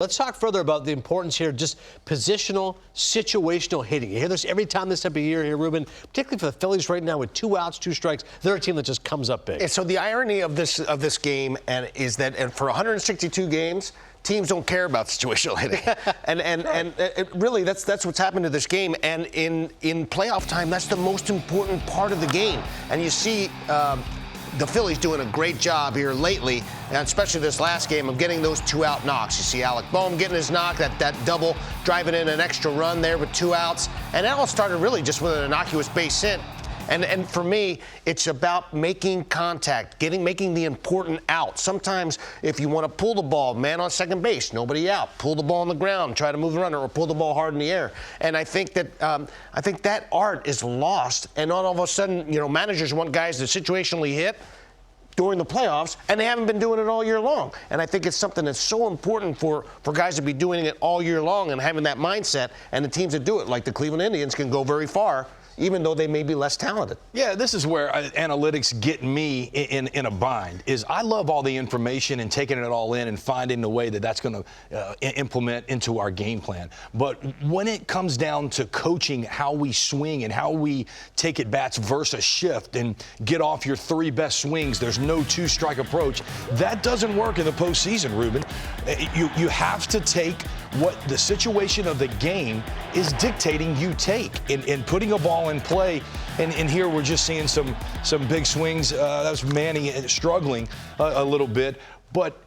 Let's talk further about the importance here, just positional, situational hitting. You hear this every time this time of year here, Ruben, particularly for the Phillies right now with 2 outs, 2 strikes. They're a team that just comes up big. And so the irony of this game is that for 162 games, teams don't care about situational hitting. and really, that's what's happened to this game. And in playoff time, that's the most important part of the game. And you see the Phillies doing a great job here lately, and especially this last game, of getting those 2-out knocks. You see Alec Boehm getting his knock, that double, driving in an extra run there with 2 outs. And that all started really just with an innocuous base hit. And for me, it's about making contact, making the important out. Sometimes if you want to pull the ball, man on second base, nobody out, pull the ball on the ground, try to move the runner, or pull the ball hard in the air. And I think that art is lost, and all of a sudden, managers want guys to situationally hit during the playoffs, and they haven't been doing it all year long. And I think it's something that's so important for guys to be doing it all year long and having that mindset. And the teams that do it, like the Cleveland Indians, can go very far, even though they may be less talented. Yeah, this is where analytics get me in a bind. Is I love all the information and taking it all in and finding the way that's going to implement into our game plan. But when it comes down to coaching how we swing and how we take at bats versus shift and get off your 3 best swings, there's no 2-strike approach. That doesn't work in the postseason, Ruben. You have to take what the situation of the game is dictating you take in putting a ball in play. And here we're just seeing some big swings. That was Manny struggling a little bit. But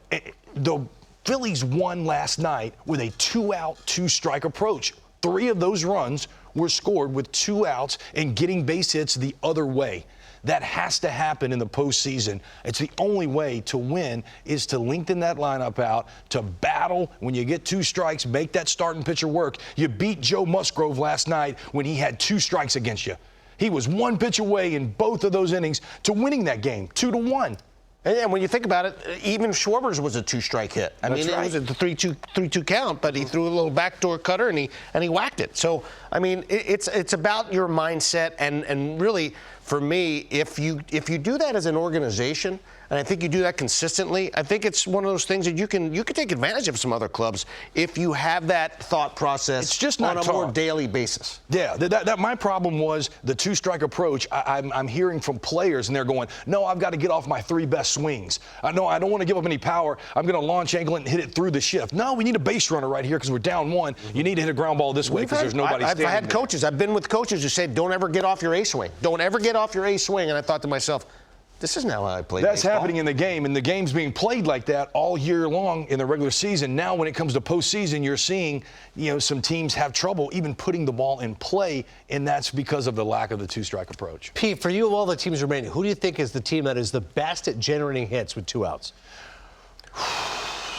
the Phillies won last night with a 2-out, 2-strike approach. 3 of those runs were scored with 2 outs and getting base hits the other way. That has to happen in the postseason. It's the only way to win is to lengthen that lineup out, to battle when you get 2 strikes, make that starting pitcher work. You beat Joe Musgrove last night when he had 2 strikes against you. He was 1 pitch away in both of those innings to winning that game, 2-1. And when you think about it, even Schwarber's was a 2-strike hit. I mean, it was a 3-2 count, but he threw a little backdoor cutter and he whacked it. So, I mean, it's about your mindset, and really, for me, if you do that as an organization, and I think you do that consistently, I think it's one of those things that you can take advantage of some other clubs if you have that thought process. It's just not on a more daily basis. Yeah, that my problem was the 2-strike approach. I'm hearing from players, and they're going, no, I've got to get off my 3 best swings. No, I don't want to give up any power. I'm going to launch angle it and hit it through the shift. No, we need a base runner right here because we're down 1. You need to hit a ground ball this way because there's nobody standing I've had coaches. I've been with coaches who said, don't ever get off your A swing. Don't ever get off your A swing. And I thought to myself, this isn't how I play baseball. That's happening in the game, and the game's being played like that all year long in the regular season. Now, when it comes to postseason, you're seeing, some teams have trouble even putting the ball in play, and that's because of the lack of the 2-strike approach. Pete, for you of all the teams remaining, who do you think is the team that is the best at generating hits with 2 outs?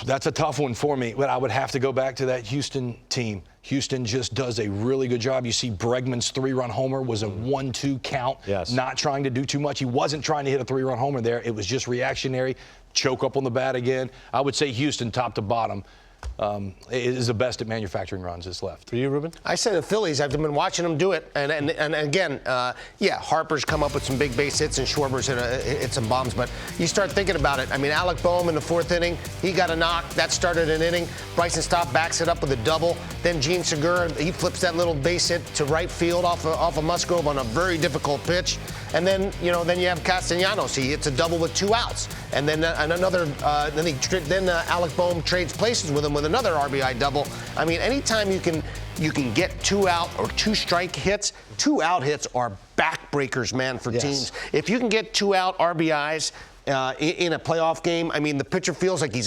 That's a tough one for me, but I would have to go back to that Houston team. Houston just does a really good job. You see Bregman's 3-run homer was a 1-2 count, not trying to do too much. He wasn't trying to hit a 3-run homer there. It was just reactionary, choke up on the bat again. I would say Houston, top to bottom, is the best at manufacturing runs that's left. For you, Ruben? I say the Phillies. I've been watching them do it. And again, Harper's come up with some big base hits and Schwarber's hit some bombs. But you start thinking about it. I mean, Alec Boehm in the 4th inning, he got a knock. That started an inning. Bryson Stott backs it up with a double. Then Gene Segura, he flips that little base hit to right field off of Musgrove on a very difficult pitch. And then, then you have Castellanos. He hits a double with 2 outs. And then then Alec Boehm trades places with him with another RBI double. I mean, anytime you can get 2-out or 2-strike hits, 2-out hits are backbreakers, man, for teams. If you can get 2-out RBIs in a playoff game, I mean, the pitcher feels like he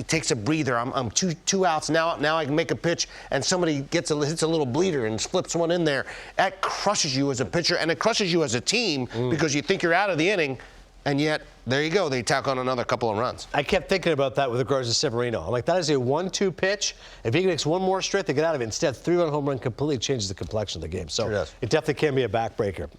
takes a breather. I'm 2 outs now. Now I can make a pitch, and somebody hits a little bleeder and flips one in there. That crushes you as a pitcher, and it crushes you as a team because you think you're out of the inning, and yet there you go. They tack on another couple of runs. I kept thinking about that with regards to Severino. I'm like, that is a 1-2 pitch. If he makes one more straight, they get out of it. Instead, 3-run home run completely changes the complexion of the game. So it definitely can be a backbreaker.